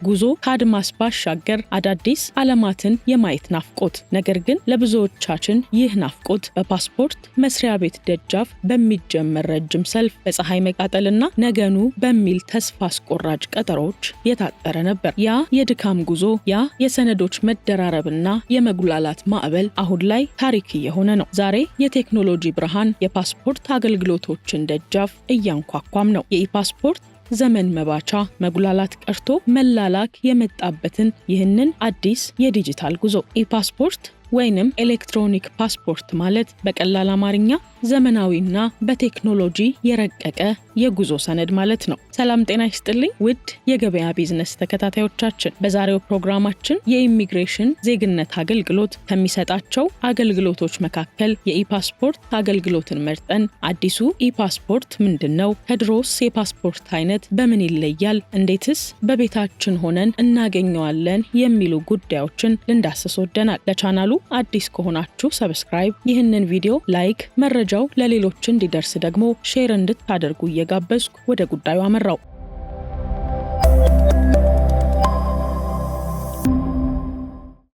ጉዞ ከአድማስ ባሻገር አዳዲስ ዓለማትን የማየት ናፍቆት። ነገር ግን ለብዙዎቻችን ይህ ናፍቆት በፓስፖርት መስሪያ ቤት ደጃፍ በሚጀመር ረጅም ሰልፍ፣ በፀሐይ መቃጠልና ነገኑ በሚል ተስፋ አስቆራጭ ቀጠሮዎች የታጠረ ነበር። ያ የድካም ጉዞ፣ ያ የሰነዶች መደራረብና የመጉላላት ማዕበል አሁን ላይ ታሪክ እየሆነ ነው። ዛሬ የቴክኖሎጂ ብርሃን የፓስፖርት አገልግሎቶችን ደጃፍ እያንኳኳም ነው። የኢፓስፖርት ዘመን መባቻ መጉላላት ቀርቶ መላላክ የመጣበትን ይህንን አዲስ የዲጂታል ጉዞ ኢፓስፖርት ወይንም ኤሌክትሮኒክ ፓስፖርት ማለት በቀላል አማርኛ ዘመናዊና በቴክኖሎጂ የረቀቀ የጉዞ ሰነድ ማለት ነው። ሰላም ጤና ይስጥልኝ ውድ የገበያ ቢዝነስ ተከታታዮቻችን፣ በዛሬው ፕሮግራማችን የኢሚግሬሽን ዜግነት አገልግሎት ከሚሰጣቸው አገልግሎቶች መካከል የኢፓስፖርት አገልግሎትን መርጠን አዲሱ ኢፓስፖርት ምንድነው? ከድሮስ የፓስፖርት አይነት በምን ይለያል? እንዴትስ በቤታችን ሆነን እናገኘዋለን? የሚሉ ጉዳዮችን ልንዳስስ ወደናል። ለቻናሉ አዲስ ከሆናችሁ ሰብስክራይብ፣ ይህንን ቪዲዮ ላይክ፣ መረጃው ለሌሎች እንዲደርስ ደግሞ ሼር እንድታደርጉ እየጋበዝኩ ወደ ጉዳዩ አመራው።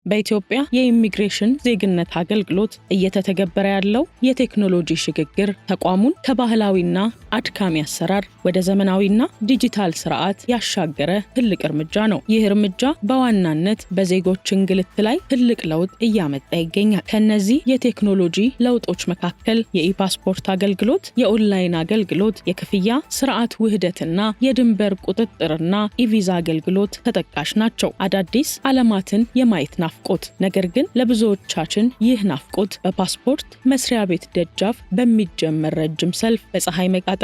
በኢትዮጵያ የኢሚግሬሽን ዜግነት አገልግሎት እየተተገበረ ያለው የቴክኖሎጂ ሽግግር ተቋሙን ከባህላዊና አድካሚ አሰራር ወደ ዘመናዊና ዲጂታል ስርዓት ያሻገረ ትልቅ እርምጃ ነው። ይህ እርምጃ በዋናነት በዜጎች እንግልት ላይ ትልቅ ለውጥ እያመጣ ይገኛል። ከነዚህ የቴክኖሎጂ ለውጦች መካከል የኢፓስፖርት አገልግሎት፣ የኦንላይን አገልግሎት፣ የክፍያ ስርዓት ውህደትና የድንበር ቁጥጥርና ኢቪዛ አገልግሎት ተጠቃሽ ናቸው። አዳዲስ ዓለማትን የማየት ናፍቆት። ነገር ግን ለብዙዎቻችን ይህ ናፍቆት በፓስፖርት መስሪያ ቤት ደጃፍ በሚጀመር ረጅም ሰልፍ፣ በፀሐይ መቃጠልና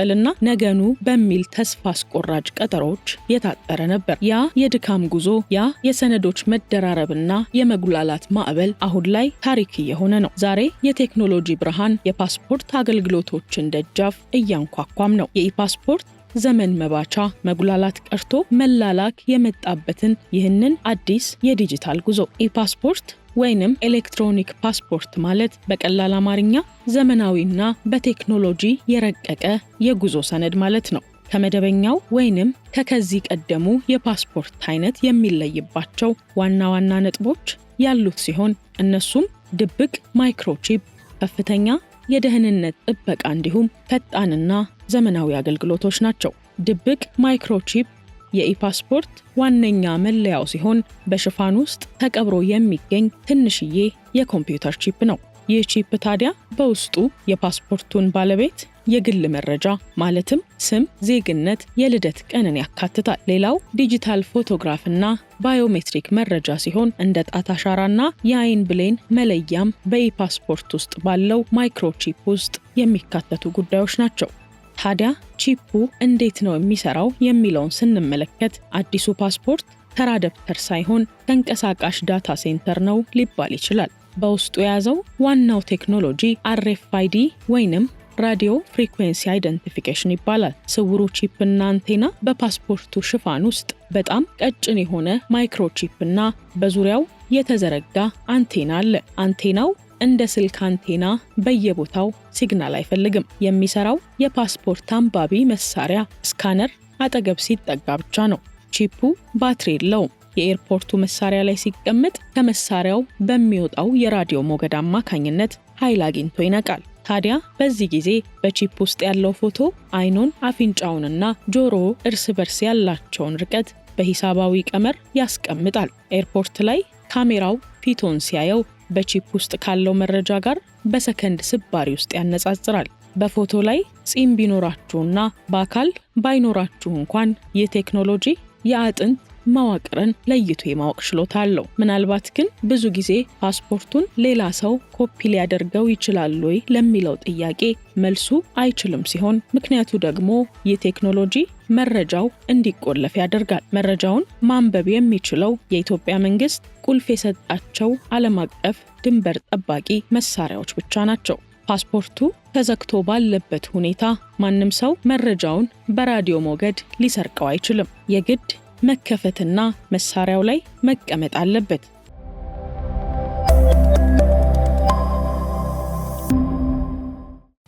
ነገኑ በሚል ተስፋ አስቆራጭ ቀጠሮዎች የታጠረ ነበር። ያ የድካም ጉዞ፣ ያ የሰነዶች መደራረብና የመጉላላት ማዕበል አሁን ላይ ታሪክ እየሆነ ነው። ዛሬ የቴክኖሎጂ ብርሃን የፓስፖርት አገልግሎቶችን ደጃፍ እያንኳኳም ነው። የኢፓስፖርት ዘመን መባቻ መጉላላት ቀርቶ መላላክ የመጣበትን ይህንን አዲስ የዲጂታል ጉዞ ኢፓስፖርት ወይንም ኤሌክትሮኒክ ፓስፖርት ማለት በቀላል አማርኛ ዘመናዊና በቴክኖሎጂ የረቀቀ የጉዞ ሰነድ ማለት ነው። ከመደበኛው ወይንም ከዚህ ቀደሙ የፓስፖርት አይነት የሚለይባቸው ዋና ዋና ነጥቦች ያሉት ሲሆን እነሱም ድብቅ ማይክሮቺፕ፣ ከፍተኛ የደህንነት ጥበቃ እንዲሁም ፈጣንና ዘመናዊ አገልግሎቶች ናቸው። ድብቅ ማይክሮቺፕ የኢፓስፖርት ዋነኛ መለያው ሲሆን በሽፋን ውስጥ ተቀብሮ የሚገኝ ትንሽዬ የኮምፒውተር ቺፕ ነው። ይህ ቺፕ ታዲያ በውስጡ የፓስፖርቱን ባለቤት የግል መረጃ ማለትም ስም፣ ዜግነት፣ የልደት ቀንን ያካትታል። ሌላው ዲጂታል ፎቶግራፍና ባዮሜትሪክ መረጃ ሲሆን እንደ ጣት አሻራና የአይን ብሌን መለያም በኢፓስፖርት ውስጥ ባለው ማይክሮቺፕ ውስጥ የሚካተቱ ጉዳዮች ናቸው። ታዲያ ቺፑ እንዴት ነው የሚሰራው የሚለውን ስንመለከት አዲሱ ፓስፖርት ተራ ደብተር ሳይሆን ተንቀሳቃሽ ዳታ ሴንተር ነው ሊባል ይችላል። በውስጡ የያዘው ዋናው ቴክኖሎጂ RFID ወይንም ራዲዮ ፍሪኩዌንሲ አይደንቲፊኬሽን ይባላል። ስውሩ ቺፕና አንቴና በፓስፖርቱ ሽፋን ውስጥ በጣም ቀጭን የሆነ ማይክሮቺፕና በዙሪያው የተዘረጋ አንቴና አለ። አንቴናው እንደ ስልክ አንቴና በየቦታው ሲግናል አይፈልግም። የሚሰራው የፓስፖርት አንባቢ መሳሪያ ስካነር አጠገብ ሲጠጋ ብቻ ነው። ቺፑ ባትሪ የለውም። የኤርፖርቱ መሳሪያ ላይ ሲቀመጥ ከመሳሪያው በሚወጣው የራዲዮ ሞገድ አማካኝነት ኃይል አግኝቶ ይነቃል። ታዲያ በዚህ ጊዜ በቺፕ ውስጥ ያለው ፎቶ አይኑን፣ አፍንጫውንና ጆሮ እርስ በርስ ያላቸውን ርቀት በሂሳባዊ ቀመር ያስቀምጣል። ኤርፖርት ላይ ካሜራው ፊቶን ሲያየው በቺፕ ውስጥ ካለው መረጃ ጋር በሰከንድ ስባሪ ውስጥ ያነጻጽራል። በፎቶ ላይ ጺም ቢኖራችሁና በአካል ባይኖራችሁ እንኳን ይህ ቴክኖሎጂ የአጥንት መዋቅርን ለይቶ የማወቅ ችሎታ አለው። ምናልባት ግን ብዙ ጊዜ ፓስፖርቱን ሌላ ሰው ኮፒ ሊያደርገው ይችላል ወይ ለሚለው ጥያቄ መልሱ አይችልም ሲሆን፣ ምክንያቱ ደግሞ ይህ ቴክኖሎጂ መረጃው እንዲቆለፍ ያደርጋል። መረጃውን ማንበብ የሚችለው የኢትዮጵያ መንግስት ቁልፍ የሰጣቸው ዓለም አቀፍ ድንበር ጠባቂ መሳሪያዎች ብቻ ናቸው። ፓስፖርቱ ተዘግቶ ባለበት ሁኔታ ማንም ሰው መረጃውን በራዲዮ ሞገድ ሊሰርቀው አይችልም። የግድ መከፈትና መሳሪያው ላይ መቀመጥ አለበት።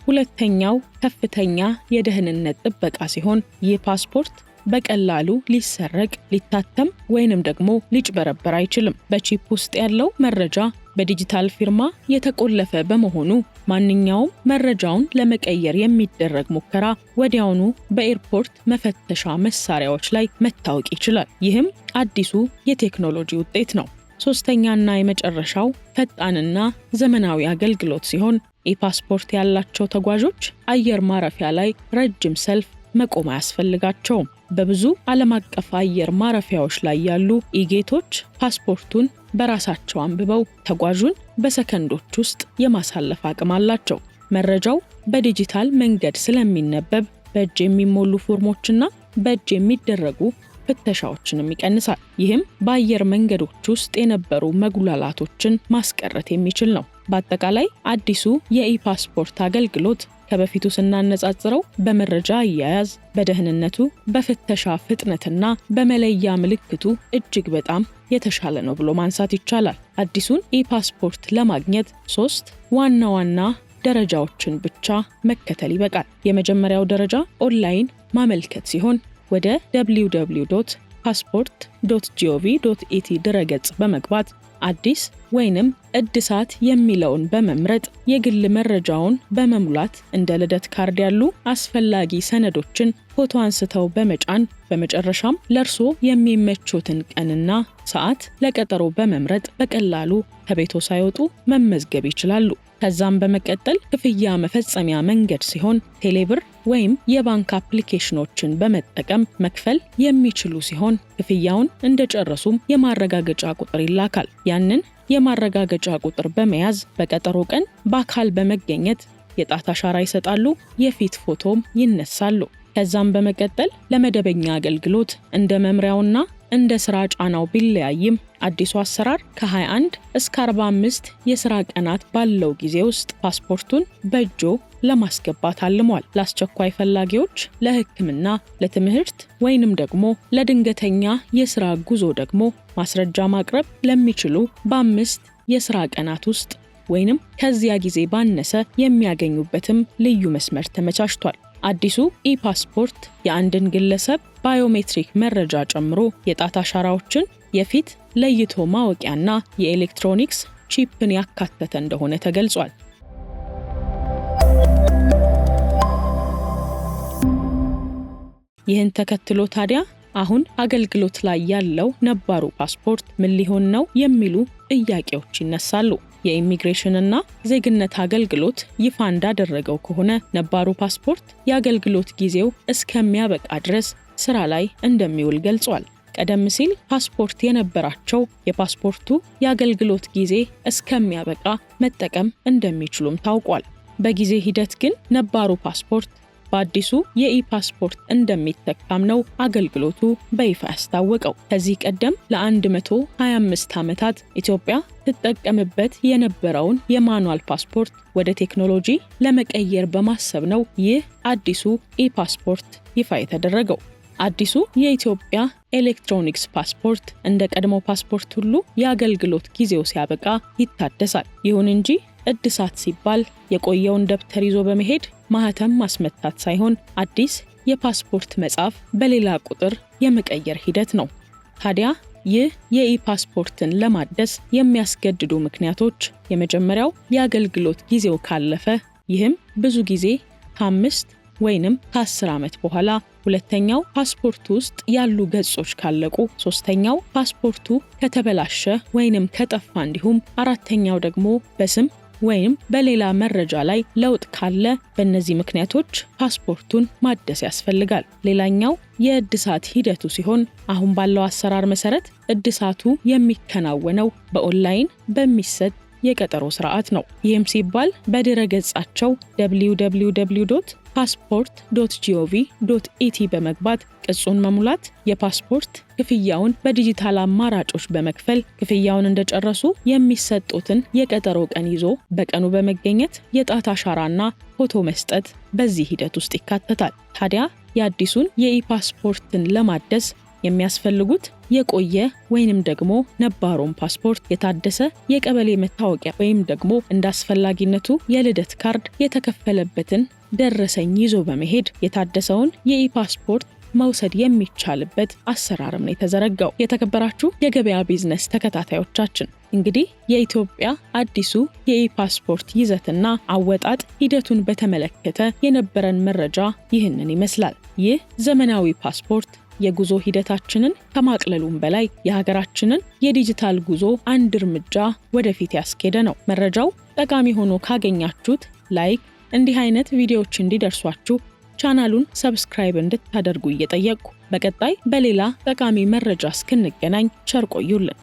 ሁለተኛው ከፍተኛ የደህንነት ጥበቃ ሲሆን ይህ ፓስፖርት በቀላሉ ሊሰረቅ፣ ሊታተም ወይንም ደግሞ ሊጭበረበር አይችልም። በቺፕ ውስጥ ያለው መረጃ በዲጂታል ፊርማ የተቆለፈ በመሆኑ ማንኛውም መረጃውን ለመቀየር የሚደረግ ሙከራ ወዲያውኑ በኤርፖርት መፈተሻ መሳሪያዎች ላይ መታወቅ ይችላል። ይህም አዲሱ የቴክኖሎጂ ውጤት ነው። ሶስተኛና የመጨረሻው ፈጣንና ዘመናዊ አገልግሎት ሲሆን ኢፓስፖርት ያላቸው ተጓዦች አየር ማረፊያ ላይ ረጅም ሰልፍ መቆም አያስፈልጋቸውም። በብዙ ዓለም አቀፍ አየር ማረፊያዎች ላይ ያሉ ኢጌቶች ፓስፖርቱን በራሳቸው አንብበው ተጓዡን በሰከንዶች ውስጥ የማሳለፍ አቅም አላቸው። መረጃው በዲጂታል መንገድ ስለሚነበብ በእጅ የሚሞሉ ፎርሞችና በእጅ የሚደረጉ ፍተሻዎችንም ይቀንሳል። ይህም በአየር መንገዶች ውስጥ የነበሩ መጉላላቶችን ማስቀረት የሚችል ነው። በአጠቃላይ አዲሱ የኢፓስፖርት አገልግሎት ከበፊቱ ስናነጻጽረው በመረጃ አያያዝ፣ በደህንነቱ፣ በፍተሻ ፍጥነትና በመለያ ምልክቱ እጅግ በጣም የተሻለ ነው ብሎ ማንሳት ይቻላል። አዲሱን ኢፓስፖርት ለማግኘት 3 ዋና ዋና ደረጃዎችን ብቻ መከተል ይበቃል። የመጀመሪያው ደረጃ ኦንላይን ማመልከት ሲሆን ወደ www.passport.gov.it ድረገጽ በመግባት አዲስ ወይንም እድሳት የሚለውን በመምረጥ የግል መረጃውን በመሙላት እንደ ልደት ካርድ ያሉ አስፈላጊ ሰነዶችን ፎቶ አንስተው በመጫን በመጨረሻም ለርሶ የሚመቾትን ቀንና ሰዓት ለቀጠሮ በመምረጥ በቀላሉ ከቤቶ ሳይወጡ መመዝገብ ይችላሉ። ከዛም በመቀጠል ክፍያ መፈጸሚያ መንገድ ሲሆን ቴሌብር ወይም የባንክ አፕሊኬሽኖችን በመጠቀም መክፈል የሚችሉ ሲሆን ክፍያውን እንደጨረሱም የማረጋገጫ ቁጥር ይላካል። ያንን የማረጋገጫ ቁጥር በመያዝ በቀጠሮ ቀን በአካል በመገኘት የጣት አሻራ ይሰጣሉ፣ የፊት ፎቶም ይነሳሉ። ከዛም በመቀጠል ለመደበኛ አገልግሎት እንደ መምሪያውና እንደ ስራ ጫናው ቢለያይም አዲሱ አሰራር ከ21 እስከ 45 የስራ ቀናት ባለው ጊዜ ውስጥ ፓስፖርቱን በእጆ ለማስገባት አልሟል። ለአስቸኳይ ፈላጊዎች፣ ለሕክምና፣ ለትምህርት ወይንም ደግሞ ለድንገተኛ የስራ ጉዞ ደግሞ ማስረጃ ማቅረብ ለሚችሉ በ5 የስራ ቀናት ውስጥ ወይንም ከዚያ ጊዜ ባነሰ የሚያገኙበትም ልዩ መስመር ተመቻችቷል። አዲሱ ኢፓስፖርት የአንድን ግለሰብ ባዮሜትሪክ መረጃ ጨምሮ የጣት አሻራዎችን፣ የፊት ለይቶ ማወቂያና የኤሌክትሮኒክስ ቺፕን ያካተተ እንደሆነ ተገልጿል። ይህን ተከትሎ ታዲያ አሁን አገልግሎት ላይ ያለው ነባሩ ፓስፖርት ምን ሊሆን ነው የሚሉ ጥያቄዎች ይነሳሉ። የኢሚግሬሽንና ዜግነት አገልግሎት ይፋ እንዳደረገው ከሆነ ነባሩ ፓስፖርት የአገልግሎት ጊዜው እስከሚያበቃ ድረስ ስራ ላይ እንደሚውል ገልጿል። ቀደም ሲል ፓስፖርት የነበራቸው የፓስፖርቱ የአገልግሎት ጊዜ እስከሚያበቃ መጠቀም እንደሚችሉም ታውቋል። በጊዜ ሂደት ግን ነባሩ ፓስፖርት በአዲሱ የኢፓስፖርት እንደሚተካም ነው አገልግሎቱ በይፋ ያስታወቀው። ከዚህ ቀደም ለ125 ዓመታት ኢትዮጵያ ትጠቀምበት የነበረውን የማኑዋል ፓስፖርት ወደ ቴክኖሎጂ ለመቀየር በማሰብ ነው ይህ አዲሱ ኢፓስፖርት ይፋ የተደረገው። አዲሱ የኢትዮጵያ ኤሌክትሮኒክስ ፓስፖርት እንደ ቀድሞ ፓስፖርት ሁሉ የአገልግሎት ጊዜው ሲያበቃ ይታደሳል። ይሁን እንጂ እድሳት ሲባል የቆየውን ደብተር ይዞ በመሄድ ማህተም ማስመታት ሳይሆን አዲስ የፓስፖርት መጻፍ በሌላ ቁጥር የመቀየር ሂደት ነው። ታዲያ ይህ የኢፓስፖርትን ለማደስ የሚያስገድዱ ምክንያቶች የመጀመሪያው የአገልግሎት ጊዜው ካለፈ፣ ይህም ብዙ ጊዜ ከ5 ወይንም ከ10 ዓመት በኋላ፣ ሁለተኛው ፓስፖርቱ ውስጥ ያሉ ገጾች ካለቁ፣ ሶስተኛው ፓስፖርቱ ከተበላሸ ወይንም ከጠፋ፣ እንዲሁም አራተኛው ደግሞ በስም ወይም በሌላ መረጃ ላይ ለውጥ ካለ በእነዚህ ምክንያቶች ፓስፖርቱን ማደስ ያስፈልጋል። ሌላኛው የእድሳት ሂደቱ ሲሆን አሁን ባለው አሰራር መሰረት እድሳቱ የሚከናወነው በኦንላይን በሚሰጥ የቀጠሮ ስርዓት ነው። ይህም ሲባል በድረ ገጻቸው www.passport.gov.it በመግባት ቅጹን መሙላት፣ የፓስፖርት ክፍያውን በዲጂታል አማራጮች በመክፈል ክፍያውን እንደጨረሱ የሚሰጡትን የቀጠሮ ቀን ይዞ በቀኑ በመገኘት የጣት አሻራና ፎቶ መስጠት በዚህ ሂደት ውስጥ ይካተታል። ታዲያ የአዲሱን የኢፓስፖርትን ለማደስ የሚያስፈልጉት የቆየ ወይንም ደግሞ ነባሮን ፓስፖርት፣ የታደሰ የቀበሌ መታወቂያ ወይም ደግሞ እንዳስፈላጊነቱ የልደት ካርድ፣ የተከፈለበትን ደረሰኝ ይዞ በመሄድ የታደሰውን የኢፓስፖርት መውሰድ የሚቻልበት አሰራርም ነው የተዘረጋው። የተከበራችሁ የገበያ ቢዝነስ ተከታታዮቻችን እንግዲህ የኢትዮጵያ አዲሱ የኢፓስፖርት ይዘትና አወጣጥ ሂደቱን በተመለከተ የነበረን መረጃ ይህንን ይመስላል። ይህ ዘመናዊ ፓስፖርት የጉዞ ሂደታችንን ከማቅለሉም በላይ የሀገራችንን የዲጂታል ጉዞ አንድ እርምጃ ወደፊት ያስኬደ ነው። መረጃው ጠቃሚ ሆኖ ካገኛችሁት ላይክ፣ እንዲህ አይነት ቪዲዮዎች እንዲደርሷችሁ ቻናሉን ሰብስክራይብ እንድታደርጉ እየጠየቅኩ በቀጣይ በሌላ ጠቃሚ መረጃ እስክንገናኝ ቸር ቆዩልን።